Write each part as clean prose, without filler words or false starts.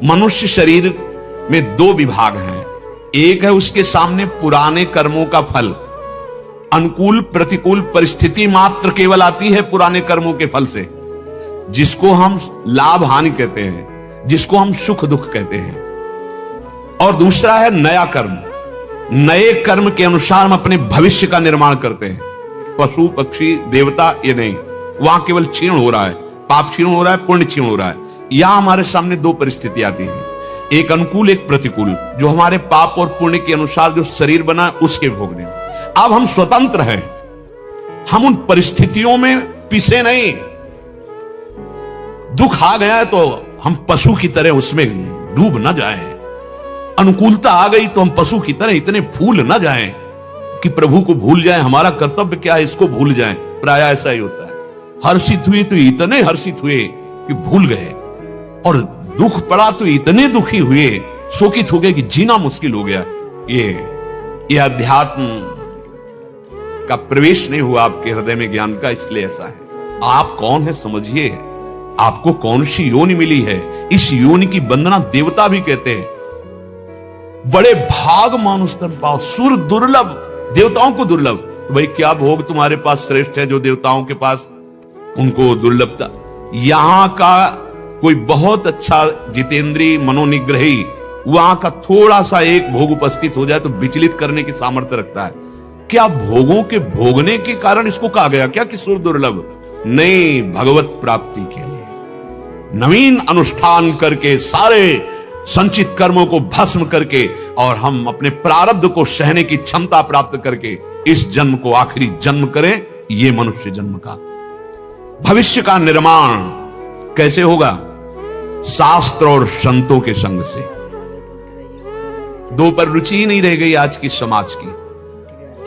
मनुष्य शरीर में दो विभाग हैं। एक है उसके सामने पुराने कर्मों का फल, अनुकूल प्रतिकूल परिस्थिति मात्र केवल आती है पुराने कर्मों के फल से, जिसको हम लाभ हानि कहते हैं, जिसको हम सुख दुख कहते हैं। और दूसरा है नया कर्म। नए कर्म के अनुसार हम अपने भविष्य का निर्माण करते हैं। पशु पक्षी देवता ये नहीं, वहां केवल क्षीण हो रहा है, पाप क्षीण हो रहा है, पुण्य क्षीण हो रहा है। यहां हमारे सामने दो परिस्थिति आती है, एक अनुकूल एक प्रतिकूल, जो हमारे पाप और पुण्य के अनुसार जो शरीर बना उसके भोगने। अब हम स्वतंत्र हैं, हम उन परिस्थितियों में पिसे नहीं। दुख आ गया है तो हम पशु की तरह उसमें डूब न जाएं, अनुकूलता आ गई तो हम पशु की तरह इतने फूल न जाएं कि प्रभु को भूल जाएं, हमारा कर्तव्य क्या है इसको भूल जाएं। प्राय ऐसा ही होता है, हर्षित हुए तो इतने हर्षित हुए कि भूल गए, और दुख पड़ा तो इतने दुखी हुए, शोकित हो गए कि जीना मुश्किल हो गया। ये अध्यात्म का प्रवेश नहीं हुआ आपके हृदय में ज्ञान का, इसलिए ऐसा है। आप कौन है समझिए, आपको कौन सी योनि मिली है। इस योनि की वंदना देवता भी कहते हैं। बड़े भाग मानुष तन पाओ, सुर दुर्लभ, देवताओं को दुर्लभ। तो भाई क्या भोग तुम्हारे पास श्रेष्ठ है जो देवताओं के पास उनको दुर्लभता। यहां का कोई बहुत अच्छा जितेंद्रीय मनोनिग्रही, वहां का थोड़ा सा एक भोग उपस्थित हो जाए तो विचलित करने की सामर्थ्य रखता है। क्या भोगों के भोगने के कारण इसको कहा गया क्या कि सुर दुर्लभ? नहीं, भगवत प्राप्ति के लिए नवीन अनुष्ठान करके, सारे संचित कर्मों को भस्म करके, और हम अपने प्रारब्ध को सहने की क्षमता प्राप्त करके इस जन्म को आखिरी जन्म करें। ये मनुष्य जन्म का भविष्य का निर्माण कैसे होगा? शास्त्र और संतों के संग से। दो पर रुचि नहीं रह गई आज की समाज की।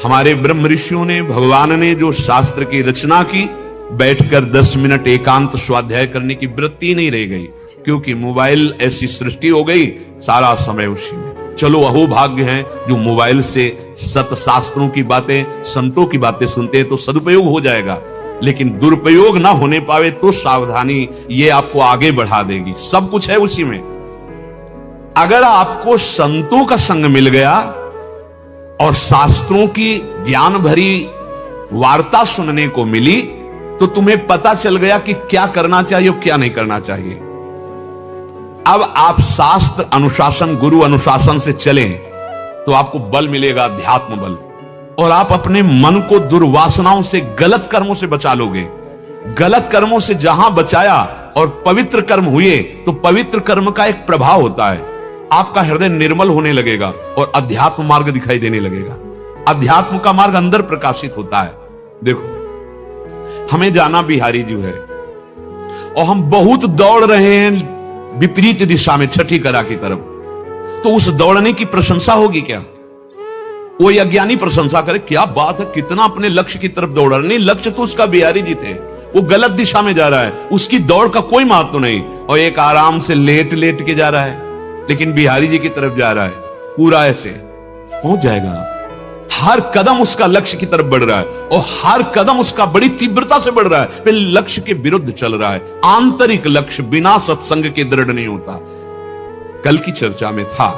हमारे ब्रह्म ऋषियों ने, भगवान ने जो शास्त्र की रचना की, बैठकर 10 मिनट एकांत स्वाध्याय करने की वृत्ति नहीं रह गई, क्योंकि मोबाइल ऐसी सृष्टि हो गई, सारा समय उसी में। चलो अहोभाग्य हैं जो मोबाइल से सतशास्त्रों की बातें, संतों की बातें सुनते हैं तो सदुपयोग हो जाएगा, लेकिन दुरुपयोग ना होने पावे तो सावधानी, ये आपको आगे बढ़ा देगी। सब कुछ है उसी में। अगर आपको संतों का संग मिल गया और शास्त्रों की ज्ञान भरी वार्ता सुनने को मिली, तो तुम्हें पता चल गया कि क्या करना चाहिए और क्या नहीं करना चाहिए। अब आप शास्त्र अनुशासन, गुरु अनुशासन से चलें तो आपको बल मिलेगा, अध्यात्म बल, और आप अपने मन को दुर्वासनाओं से, गलत कर्मों से बचा लोगे। गलत कर्मों से जहां बचाया और पवित्र कर्म हुए, तो पवित्र कर्म का एक प्रभाव होता है, आपका हृदय निर्मल होने लगेगा और अध्यात्म मार्ग दिखाई देने लगेगा। अध्यात्म का मार्ग अंदर प्रकाशित होता है। देखो, हमें जाना बिहारी जी है और हम बहुत दौड़ रहे हैं विपरीत दिशा में, छठी कला की तरफ, तो उस दौड़ने की प्रशंसा होगी क्या? वो अज्ञानी प्रशंसा करे, क्या बात है, कितना अपने लक्ष्य की तरफ दौड़ रहा है। नहीं, लक्ष्य तो उसका बिहारी जी थे, वो गलत दिशा में जा रहा है, उसकी दौड़ का कोई महत्व नहीं, और एक आराम से लेट लेट के जा रहा है, लेकिन बिहारी जी की तरफ जा रहा है, पूरा ऐसे पहुंच जाएगा। हर कदम उसका लक्ष्य की तरफ बढ़ रहा है, और हर कदम उसका बड़ी तीव्रता से बढ़ रहा है, फिर लक्ष्य के विरुद्ध चल रहा है। आंतरिक लक्ष्य बिना सत्संग के दृढ़ नहीं होता। कल की चर्चा में था,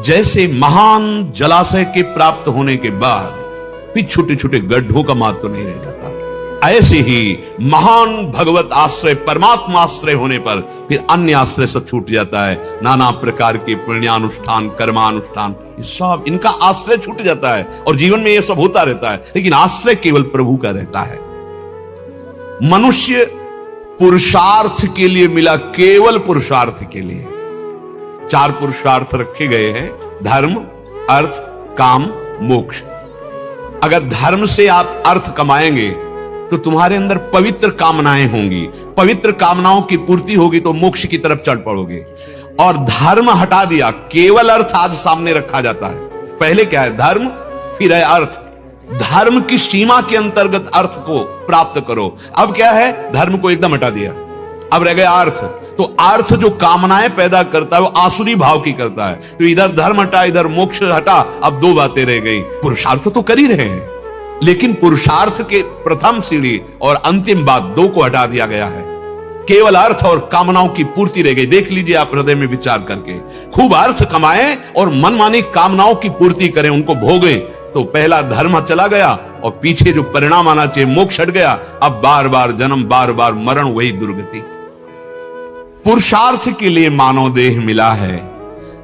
जैसे महान जलाशय के प्राप्त होने के बाद फिर छोटे छोटे गड्ढों का महत्व नहीं रह जाता, ऐसे ही महान भगवत आश्रय, परमात्मा आश्रय होने पर फिर अन्य आश्रय सब छूट जाता है। नाना प्रकार के पुण्यानुष्ठान, कर्मानुष्ठान, सब इनका आश्रय छूट जाता है, और जीवन में यह सब होता रहता है, लेकिन आश्रय केवल प्रभु का रहता है। मनुष्य पुरुषार्थ के लिए मिला, केवल पुरुषार्थ के लिए। 4 पुरुषार्थ रखे गए हैं, धर्म, अर्थ, काम, मोक्ष। अगर धर्म से आप अर्थ कमाएंगे तो तुम्हारे अंदर पवित्र कामनाएं होंगी, पवित्र कामनाओं की पूर्ति होगी तो मोक्ष की तरफ चढ़ पड़ोगे। और धर्म हटा दिया, केवल अर्थ आज सामने रखा जाता है। पहले क्या है? धर्म, फिर है अर्थ। धर्म की सीमा के अंतर्गत अर्थ को प्राप्त करो। अब क्या है? धर्म को एकदम हटा दिया, अब रह गया अर्थ। तो अर्थ जो कामनाएं पैदा करता है वो आसुरी भाव की करता है। तो इधर धर्म हटा, इधर मोक्ष हटा, अब 2 बातें रह गई। पुरुषार्थ तो कर ही रहे हैं, लेकिन पुरुषार्थ के प्रथम सीढ़ी और अंतिम बात 2 को हटा दिया गया है। केवल अर्थ और कामनाओं की पूर्ति रह गई। देख लीजिए आप हृदय में विचार करके, खूब अर्थ कमाएं और मनमानी कामनाओं की पूर्ति करें, उनको भोगें, तो पहला धर्म चला गया और पीछे जो परिणाम आना चाहिए मोक्ष हट गया। अब बार बार जन्म, बार बार मरण, वही दुर्गति। पुरुषार्थ के लिए मानव देह मिला है,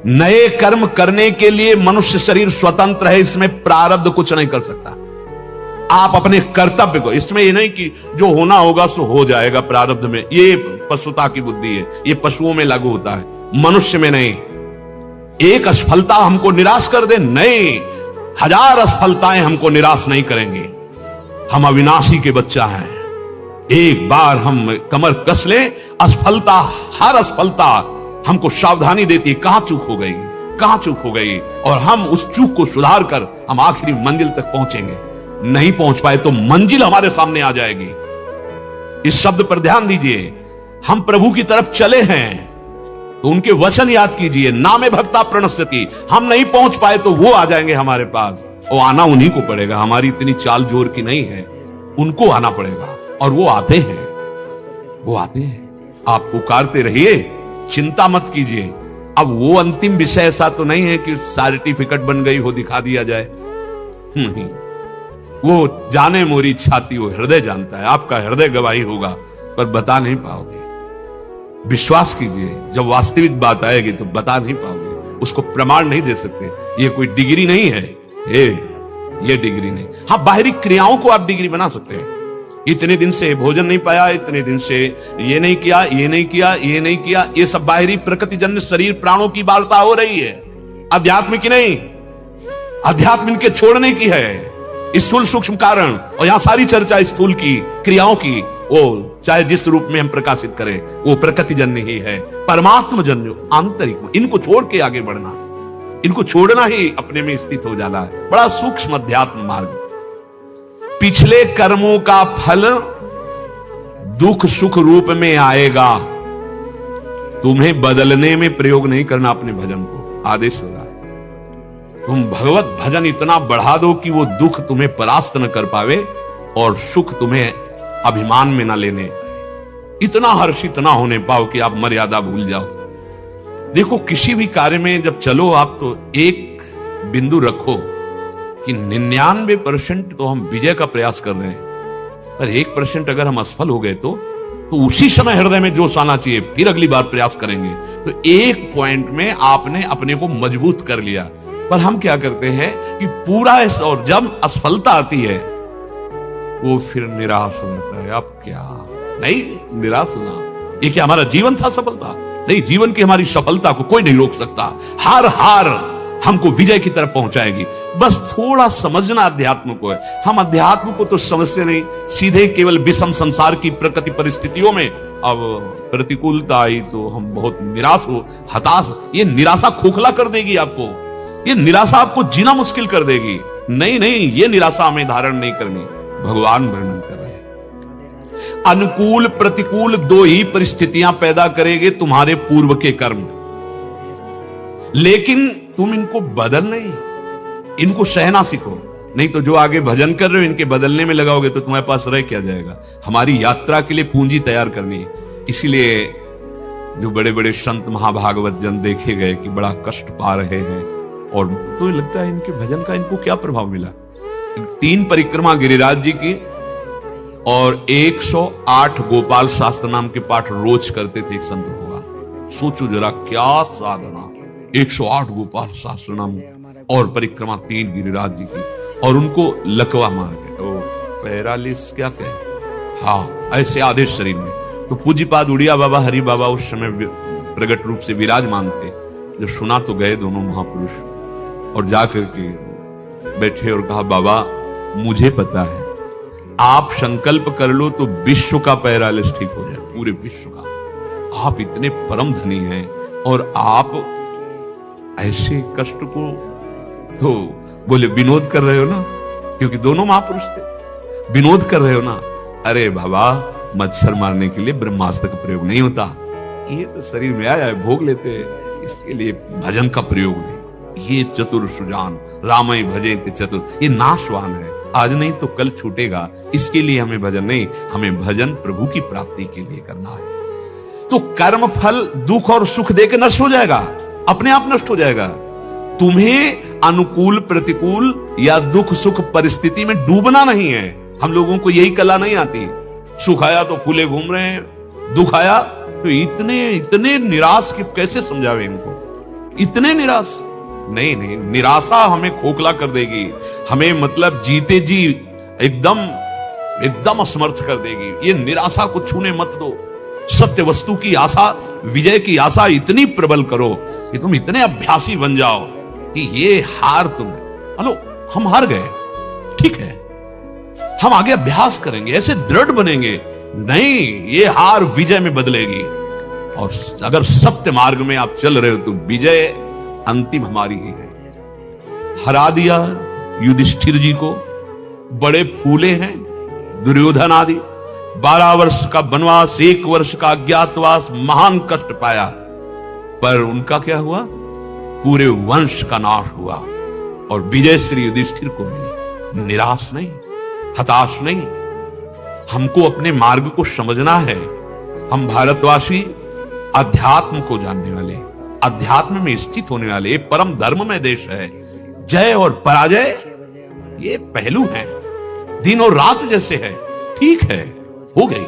नए कर्म करने के लिए मनुष्य शरीर स्वतंत्र है, इसमें प्रारब्ध कुछ नहीं कर सकता। आप अपने कर्तव्य को, इसमें ये नहीं कि जो होना होगा सो हो जाएगा प्रारब्ध में, ये पशुता की बुद्धि है, ये पशुओं में लागू होता है, मनुष्य में नहीं। एक असफलता हमको निराश कर दे, नहीं, 1000 असफलताएं हमको निराश नहीं करेंगे। हम अविनाशी के बच्चा हैं, एक बार हम कमर कस ले, असफलता, हर असफलता हमको सावधानी देती है, कहां चूक हो गई, कहां चूक हो गई, और हम उस चूक को सुधार कर हम आखिरी मंजिल तक पहुंचेंगे। नहीं पहुंच पाए तो मंजिल हमारे सामने आ जाएगी। इस शब्द पर ध्यान दीजिए, हम प्रभु की तरफ चले हैं तो उनके वचन याद कीजिए, नामे भक्ता प्रणश्यति। हम नहीं पहुंच पाए तो वो आ जाएंगे हमारे पास, और आना उन्हीं को पड़ेगा, हमारी इतनी चाल जोर की नहीं है, उनको आना पड़ेगा, और वो आते हैं, वो आते हैं। आप पुकारते रहिए, चिंता मत कीजिए। अब वो अंतिम विषय ऐसा तो नहीं है कि सर्टिफिकेट बन गई हो दिखा दिया जाए, नहीं, वो जाने मोरी छाती, वो हृदय जानता है, आपका हृदय गवाही होगा पर बता नहीं पाओगे। विश्वास कीजिए, जब वास्तविक बात आएगी तो बता नहीं पाओगे, उसको प्रमाण नहीं दे सकते। ये कोई डिग्री नहीं है, ये डिग्री नहीं। हाँ, बाहरी क्रियाओं को आप डिग्री बना सकते हैं। इतने दिन से भोजन नहीं पाया, इतने दिन से ये नहीं किया, ये नहीं किया, ये नहीं किया, ये सब बाहरी प्रकृतिजन्य शरीर प्राणों की वार्ता हो रही है, अध्यात्म की नहीं। अध्यात्म इनके छोड़ने की है, स्थूल सूक्ष्म कारण, और यहां सारी चर्चा स्थूल की क्रियाओं की, वो चाहे जिस रूप में हम प्रकाशित करें वो प्रकृति जन्य ही है, परमात्म जन्य आंतरिक। इनको छोड़ के आगे बढ़ना, इनको छोड़ना ही अपने में स्थित हो जाना है। बड़ा सूक्ष्म अध्यात्म मार्ग। पिछले कर्मों का फल दुख सुख रूप में आएगा, तुम्हें बदलने में प्रयोग नहीं करना अपने भजन को, आदेश हो रहा है। तुम भगवत भजन इतना बढ़ा दो कि वो दुख तुम्हें परास्त न कर पावे और सुख तुम्हें अभिमान में न लेने, इतना हर्षित ना होने पाओ कि आप मर्यादा भूल जाओ। देखो, किसी भी कार्य में जब चलो आप तो एक बिंदु रखो कि 99% तो हम विजय का प्रयास कर रहे हैं, पर 1% अगर हम असफल हो गए तो उसी समय हृदय में जोश आना चाहिए, फिर अगली बार प्रयास करेंगे। तो एक पॉइंट में आपने अपने को मजबूत कर लिया। पर हम क्या करते हैं कि पूरा, और जब असफलता आती है वो फिर निराश हो जाता है। अब क्या नहीं निराश होना, ये क्या हमारा जीवन था सफलता? नहीं, जीवन की हमारी सफलता को कोई नहीं रोक सकता। हार हमको विजय की तरफ पहुंचाएगी। बस थोड़ा समझना अध्यात्म को है। हम अध्यात्म को तो समझते नहीं, सीधे केवल विषम संसार की प्रकृति परिस्थितियों में अब प्रतिकूलता आई तो हम बहुत निराश हो, हताश। ये निराशा खोखला कर देगी आपको, ये निराशा आपको जीना मुश्किल कर देगी। नहीं, ये निराशा हमें धारण नहीं करनी। भगवान वर्णन कर रहे हैं, अनुकूल प्रतिकूल दो ही परिस्थितियां पैदा करेंगे तुम्हारे पूर्व के कर्म, लेकिन तुम इनको बदल नहीं, इनको सहना सीखो। नहीं तो जो आगे भजन कर रहे हो इनके बदलने में लगाओगे तो तुम्हारे पास रह क्या जाएगा। हमारी यात्रा के लिए पूंजी तैयार करनी है। इसलिए जो बड़े बड़े संत महाभागवत जन देखे गए कि बड़ा कष्ट पा रहे हैं, और तो लगता है इनके भजन का इनको क्या प्रभाव मिला। 3 परिक्रमा गिरिराज जी की और 108 गोपाल शास्त्र नाम के पाठ रोज करते थे एक संत भगवान। सोचो जरा क्या साधना, 108 गोपाल शास्त्र नाम और परिक्रमा 3 गिरिराज जी की, और उनको लकवा मार गए, पैरालिस क्या कहे, हाँ ऐसे आधे शरीर में। तो पूज्यपाद उड़िया बाबा हरि बाबा उस समय प्रगट रूप से विराजमान थे। जो सुना तो गए दोनों महापुरुष, और जाकर के बैठे और कहा, बाबा मुझे पता है आप संकल्प कर लो तो विश्व का पैरालिस ठीक हो जाए, पूरे विश्व का। आप इतने परम धनी हैं और आप ऐसे कष्ट को, तो बोले विनोद कर रहे हो ना, क्योंकि दोनों महापुरुष थे, विनोद कर रहे हो ना। अरे बाबा, मच्छर मारने के लिए ब्रह्मास्त्र का प्रयोग नहीं होता, ये तो शरीर में आया है भोग लेते हैं, इसके लिए भजन का प्रयोग नहीं। ये चतुर सुजान रामय भजे चतुर, ये नाशवान है, आज नहीं तो कल छूटेगा। इसके लिए हमें भजन नहीं, हमें भजन प्रभु की प्राप्ति के लिए करना है। तो कर्म फल दुख और सुख देके नष्ट हो जाएगा, अपने आप नष्ट हो जाएगा। तुम्हें अनुकूल प्रतिकूल या दुख सुख परिस्थिति में डूबना नहीं है। हम लोगों को यही कला नहीं आती। सुख आया तो फूले घूम रहे हैं, दुख आया तो इतने निराश कि कैसे समझावे इनको, इतने निराश। नहीं नहीं, निराशा हमें खोखला कर देगी, हमें मतलब जीते जी एकदम असमर्थ कर देगी। ये निराशा को छूने मत दो। सत्य वस्तु की आशा, विजय की आशा इतनी प्रबल करो कि तुम इतने अभ्यासी बन जाओ कि ये हार हेलो हम हार गए, ठीक है, हम आगे अभ्यास करेंगे, ऐसे दृढ़ बनेंगे। नहीं, ये हार विजय में बदलेगी। और अगर सत्य मार्ग में आप चल रहे हो तो विजय अंतिम हमारी ही है। हरा दिया युधिष्ठिर जी को, बड़े फूले हैं दुर्योधन आदि। 12 वर्ष का वनवास, 1 वर्ष का अज्ञातवास, महान कष्ट पाया, पर उनका क्या हुआ? पूरे वंश का नाश हुआ और विजय श्री युधिष्ठिर को मिली। निराश नहीं, हताश नहीं, हमको अपने मार्ग को समझना है। हम भारतवासी अध्यात्म को जानने वाले, अध्यात्म में स्थित होने वाले, परम धर्म में देश है। जय और पराजय ये पहलू हैं, दिन और रात जैसे है। ठीक है, हो गई,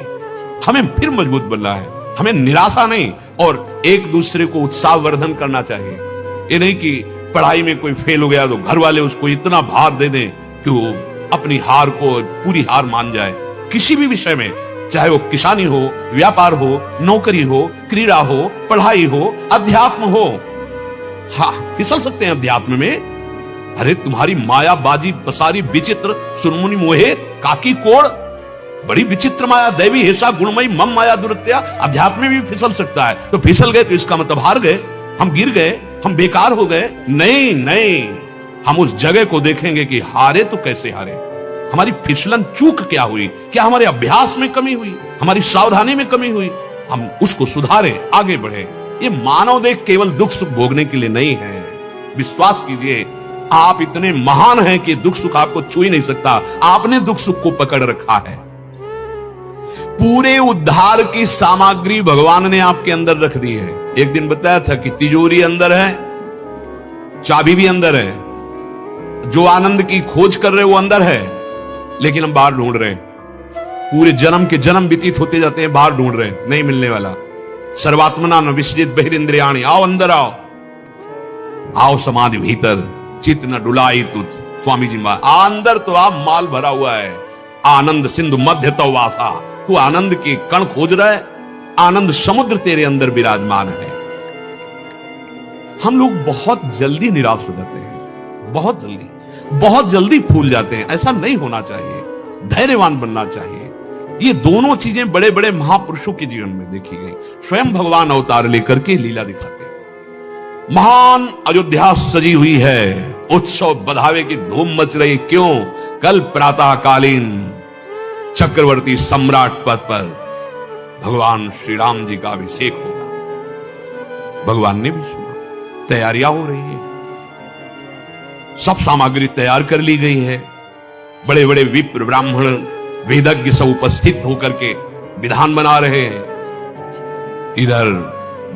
हमें फिर मजबूत बनना है। हमें निराशा नहीं और एक दूसरे को उत्साहवर्धन करना चाहिए। ये नहीं कि पढ़ाई में कोई फेल हो गया तो घर वाले उसको इतना भार दे दें कि वो अपनी हार को पूरी हार मान जाए। किसी भी विषय में, चाहे वो किसानी हो, व्यापार हो, नौकरी हो, क्रीड़ा हो, पढ़ाई हो, अध्यात्म हो, हाँ फिसल सकते हैं अध्यात्म में। अरे तुम्हारी मायाबाजी बसारी विचित्र, सुनमुनि मोहे काकी कोड़, बड़ी विचित्र माया, दैवी हेषा गुणमयी मम माया दुरत्या। अध्यात्म में भी फिसल सकता है। तो फिसल गए तो इसका मतलब हार गए, हम गिर गए, हम बेकार हो गए। नहीं नहीं, हम उस जगह को देखेंगे कि हारे तो कैसे हारे, हमारी फिसलन चूक क्या हुई, क्या हमारे अभ्यास में कमी हुई, हमारी सावधानी में कमी हुई, हम उसको सुधारे, आगे बढ़े। ये मानव देह केवल दुख सुख भोगने के लिए नहीं है। विश्वास कीजिए, आप इतने महान हैं कि दुख सुख आपको छू ही नहीं सकता। आपने दुख सुख को पकड़ रखा है। पूरे उद्धार की सामग्री भगवान ने आपके अंदर रख दी है। एक दिन बताया था कि तिजोरी अंदर है, चाबी भी अंदर है, जो आनंद की खोज कर रहे वो अंदर है, लेकिन हम बाहर ढूंढ रहे हैं। पूरे जन्म के जन्म व्यतीत होते जाते हैं, बाहर ढूंढ रहे हैं, नहीं मिलने वाला। सर्वात्मना न विसजित बहिरिंद्रियाणि, आओ अंदर आओ, आओ समाधि भीतर, चित्त न डुलाई तुझ। स्वामी जी अंदर तो आप माल भरा हुआ है। आनंद सिंधु मध्य तो वासा, तू आनंद के कण खोज रहा है, आनंद समुद्र तेरे अंदर विराजमान है। हम लोग बहुत जल्दी निराश हो जाते हैं, बहुत जल्दी फूल जाते हैं। ऐसा नहीं होना चाहिए, धैर्यवान बनना चाहिए। ये दोनों चीजें बड़े बड़े महापुरुषों के जीवन में देखी गई। स्वयं भगवान अवतार लेकर के लीला दिखाते हैं। महान अयोध्या सजी हुई है, उत्सव बधावे की धूम मच रही। क्यों? कल प्रातःकालीन चक्रवर्ती सम्राट पद पर भगवान श्री राम जी का अभिषेक होगा। भगवान ने भी सुना, तैयारियां हो रही है, सब सामग्री तैयार कर ली गई है। बड़े बड़े विप्र ब्राह्मण वेदज्ञ सब उपस्थित होकर के विधान बना रहे हैं। इधर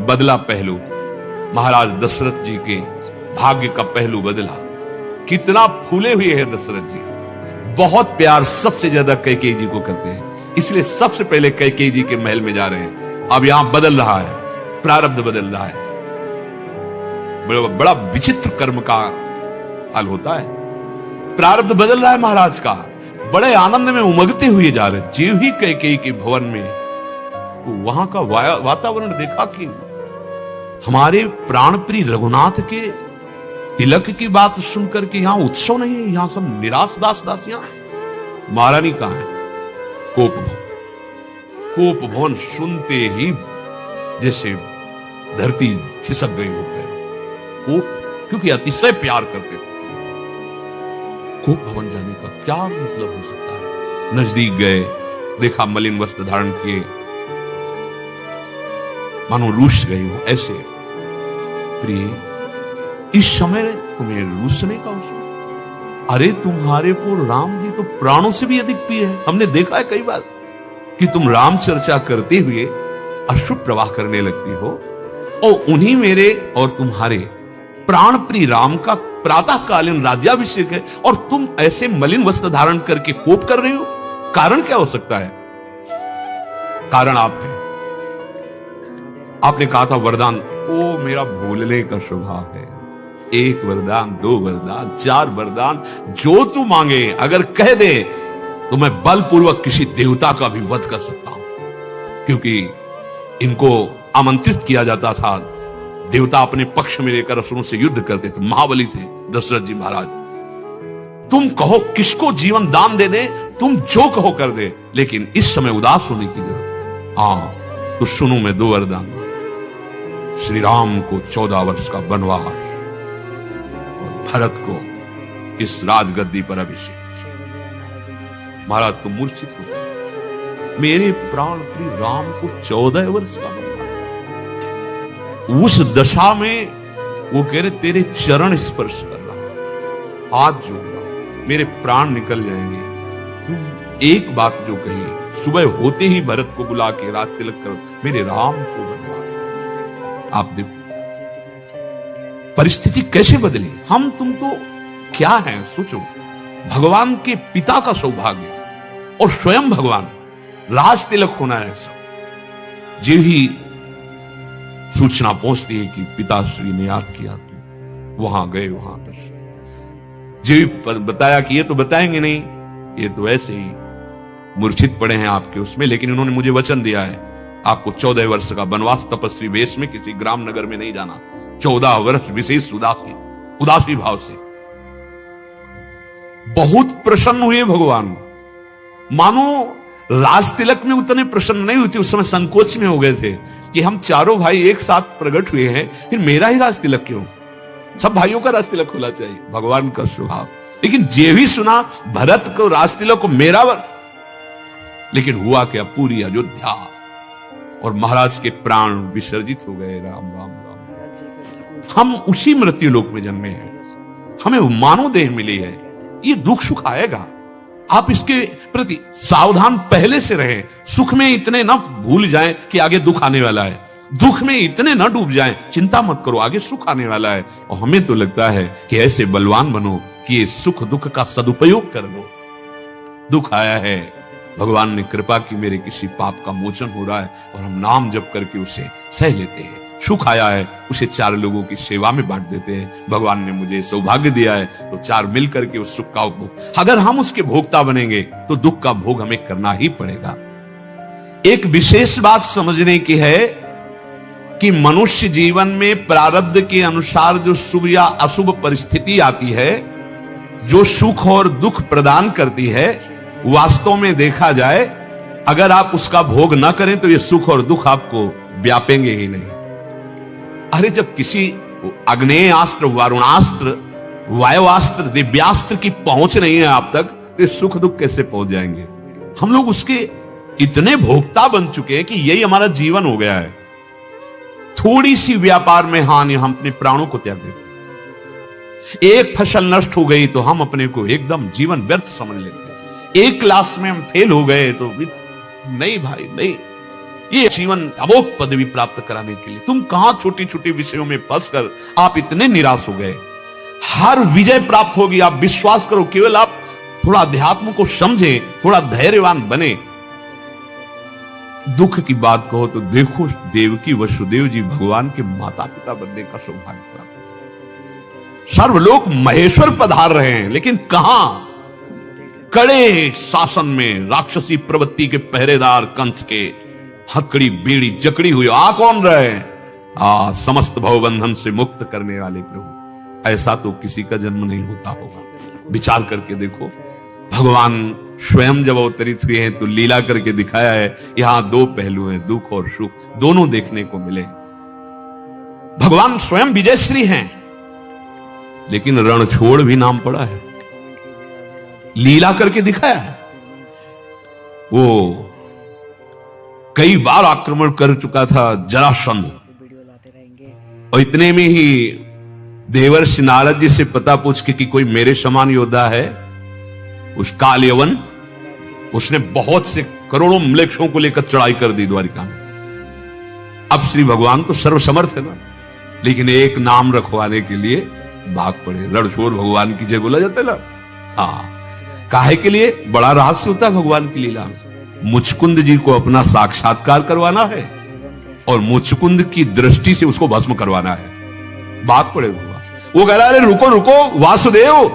बदला पहलू, महाराज दशरथ जी के भाग्य का पहलू बदला। कितना फूले हुए हैं दशरथ जी, बहुत प्यार सबसे ज्यादा कैकेयी जी को करते हैं, इसलिए सबसे पहले कैकेयी जी के महल में जा रहे हैं। अब यहां बदल रहा है, प्रारब्ध बदल रहा है। बड़ा विचित्र कर्म का हाल होता है। प्रारब्ध बदल रहा है महाराज का, बड़े आनंद में उमगते हुए जा रहे। जीव ही कैकेयी के भवन में, तो वहां का वातावरण देखा कि हमारे प्राणप्रिय रघुनाथ के तिलक की बात सुनकर के यहां उत्सव नहीं है, यहां सब निराश दास दासियां। महारानी कहां है? कोप भवन। कोप भवन सुनते ही जैसे धरती खिसक गई हो पैरों। कोप, क्योंकि अतिशय प्यार करते थे। कोप भवन जाने का क्या मतलब हो सकता है? नजदीक गए, देखा मलिन वस्त्र धारण किए, मानो रूस गई हो ऐसे। प्रिय, इस समय तुम्हें रूसने का अवसर? अरे तुम्हारे को राम जी तो प्राणों से भी अधिक प्रिय है। हमने देखा है कई बार कि तुम राम चर्चा करते हुए अश्रु प्रवाह करने लगती हो, और उन्हीं मेरे और तुम्हारे प्राण प्रिय राम का प्रातःकालीन राज्याभिषेक है, और तुम ऐसे मलिन वस्त्र धारण करके कोप कर रहे हो। कारण क्या हो सकता है? कारण आप है। आपने कहा था वरदान, ओ मेरा भूलने का स्वभाव है। 1 वरदान, 2 वरदान, 4 वरदान, जो तू मांगे अगर कह दे तो मैं बलपूर्वक किसी देवता का भी वध कर सकता हूं। क्योंकि इनको आमंत्रित किया जाता था, देवता अपने पक्ष में लेकर असुरों से युद्ध करते थे। महाबली थे दशरथ जी महाराज। तुम कहो किसको जीवन दान दे दे, तुम जो कहो कर दे, लेकिन इस समय उदास होने की जरूरत। हां तो सुनो, मैं 2 वरदान। श्री राम को 14 वर्ष का वनवास और भरत को इस राजगद्दी पर अभिषेक। महाराज तो मूर्छित हो गए। मेरे प्राण प्रिय राम को 14 वर्ष का वनवास, उस दशा में वो कह रहे तेरे चरण स्पर्श कर रहा, हाथ जोड़ रहा, मेरे प्राण निकल जाएंगे। तुम एक बात जो कही, सुबह होते ही भरत को बुला के राज तिलक करो, मेरे राम को बनवा। आप देखो परिस्थिति कैसे बदली। हम तुम तो क्या हैं, सोचो। भगवान के पिता का सौभाग्य और स्वयं भगवान, राज तिलक होना है सब। जो ही सूचना पहुंचती है कि पिताश्री ने याद किया, तो वहां गए, वहां दर्शन। जो बताया कि ये तो बताएंगे नहीं, ये तो ऐसे ही मूर्छित पड़े हैं आपके उसमें, लेकिन उन्होंने मुझे वचन दिया है आपको 14 वर्ष का वनवास तपस्वी वेश में किसी ग्राम नगर में नहीं जाना। 14 वर्ष विशेष उदासी भाव से। बहुत प्रसन्न हुए भगवान, मानो राज तिलक में उतने प्रसन्न नहीं हुए थे। उस समय संकोच में हो गए थे कि हम चारों भाई एक साथ प्रकट हुए हैं, फिर मेरा ही राज तिलक क्यों? सब भाइयों का राज तिलक होना चाहिए, भगवान का स्वभाव। लेकिन जे भी सुना भरत को राज तिलक को मेरा लेकिन हुआ क्या? पूरी अयोध्या और महाराज के प्राण विसर्जित हो गए। राम राम राम। हम उसी मृत्यु लोक में जन्मे हैं, हमें मानव देह मिली है। ये दुख सुख आएगा, आप इसके प्रति सावधान पहले से रहें। सुख में इतने ना भूल जाएं कि आगे दुख आने वाला है, दुख में इतने ना डूब जाएं, चिंता मत करो आगे सुख आने वाला है। और हमें तो लगता है कि ऐसे बलवान बनो कि ये सुख दुख का सदुपयोग कर लो। दुख आया है, भगवान ने कृपा की, मेरे किसी पाप का मोचन हो रहा है और हम नाम जप करके उसे सह लेते हैं। सुख आया है, उसे 4 लोगों की सेवा में बांट देते हैं। भगवान ने मुझे सौभाग्य दिया है तो 4 मिल करके उस सुख का उपभोग। अगर हम उसके भोक्ता बनेंगे तो दुख का भोग हमें करना ही पड़ेगा। एक विशेष बात समझने की है कि मनुष्य जीवन में प्रारब्ध के अनुसार जो शुभ या अशुभ परिस्थिति आती है, जो सुख और दुख प्रदान करती है, वास्तव में देखा जाए अगर आप उसका भोग ना करें तो ये सुख और दुख आपको व्यापेंगे ही नहीं। अरे जब किसी अग्नेयास्त्र, वारुणास्त्र, वायुवास्त्र, दिव्यास्त्र की पहुंच नहीं है आप तक, तो सुख दुख कैसे पहुंच जाएंगे? हम लोग उसके इतने भोक्ता बन चुके हैं कि यही हमारा जीवन हो गया है। थोड़ी सी व्यापार में हानि, हम अपने प्राणों को त्याग देते। एक फसल नष्ट हो गई तो हम अपने को एकदम जीवन व्यर्थ समझ लेते हैं। एक क्लास में हम फेल हो गए तो नहीं भाई नहीं, ये जीवन अमोघ पदवी प्राप्त कराने के लिए तुम कहां छोटी छोटी विषयों में फंसकर आप इतने निराश हो गए। हर विजय प्राप्त होगी, आप विश्वास करो। केवल आप थोड़ा अध्यात्म को समझें, थोड़ा धैर्यवान बने। दुख की बात कहो तो देखो, देवकी वसुदेव जी भगवान के माता पिता बनने का सौभाग्य प्राप्त। सर्वलोक महेश्वर पधार रहे हैं, लेकिन कहां? कड़े शासन में राक्षसी प्रवृत्ति के पहरेदार कंस के हथकड़ी बेड़ी जकड़ी हुई। आ कौन रहे? समस्त भवबंधन से मुक्त करने वाले प्रभु। ऐसा तो किसी का जन्म नहीं होता होगा। विचार करके देखो, भगवान स्वयं जब अवतरित हुए हैं तो लीला करके दिखाया है। यहां 2 पहलू हैं, दुख और सुख, दोनों देखने को मिले। भगवान स्वयं विजयश्री हैं, लेकिन रणछोड़ भी नाम पड़ा है, लीला करके दिखाया है। वो कई बार आक्रमण कर चुका था जरासंध, और इतने में ही देवर्षि नारद जी से पता पूछ के कि कोई मेरे समान योद्धा है। उस काल यवन, उसने बहुत से करोड़ों म्लेच्छों को लेकर चढ़ाई कर दी द्वारिका में। अब श्री भगवान तो सर्वसमर्थ है ना, लेकिन एक नाम रखवाने के लिए भाग पड़े। रणछोड़ भगवान की जय बोला जाता है ना। हाँ, काहे के लिए? बड़ा रहस्य होता है भगवान की लीला में। मुचकुंद जी को अपना साक्षात्कार करवाना है और मुचकुंद की दृष्टि से उसको भस्म करवाना है। भाग पड़े भगवान। वो कह रहा, अरे रुको रुको वासुदेव,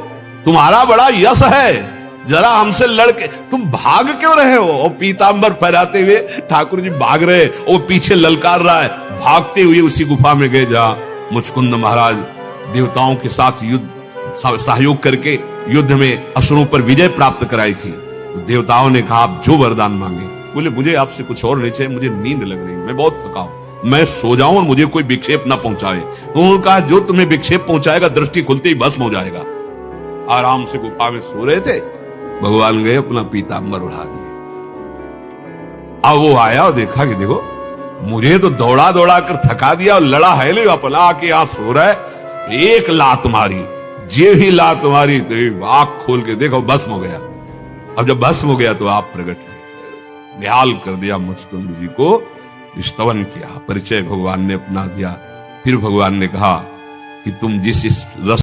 तुम्हारा बड़ा यश है, जरा हमसे लड़के तुम भाग क्यों रहे हो? और पीतांबर फहराते हुए ठाकुर जी भाग रहे, और पीछे ललकार रहा है। भागते हुए उसी गुफा में गए जहां मुचकुंद महाराज देवताओं के साथ युद्ध सहयोग करके युद्ध में असुरों पर विजय प्राप्त कराई थी। तो देवताओं ने कहा, आप जो वरदान मांगे। बोले, मुझे आपसे कुछ और नहीं चाहिए, मुझे नींद लग रही, मैं बहुत थका हूं, मैं सो जाऊं और मुझे कोई विक्षेप ना पहुंचाए। तो उन्होंने कहा, जो तुम्हें विक्षेप पहुंचाएगा दृष्टि खुलते ही भस्म हो जाएगा। आराम से गुफा में सो रहे थे, भगवान गए अपना पीतांबर उड़ा दिए। अब वो आया और देखा कि देखो, मुझे तो दौड़ा दौड़ा कर थका दिया और लड़ा है ले, अपना आके यहां सो रहा है। एक लात मारी, जे ही लात मारी तो आंख खोल के देखो भस्म हो गया। अब जब भस्म हो गया तो आप प्रकट हुए, निहाल कर दिया मुचकुंद जी को, स्तवन किया, परिचय भगवान ने अपना दिया। फिर भगवान ने कहा कि तुम जिस इस रस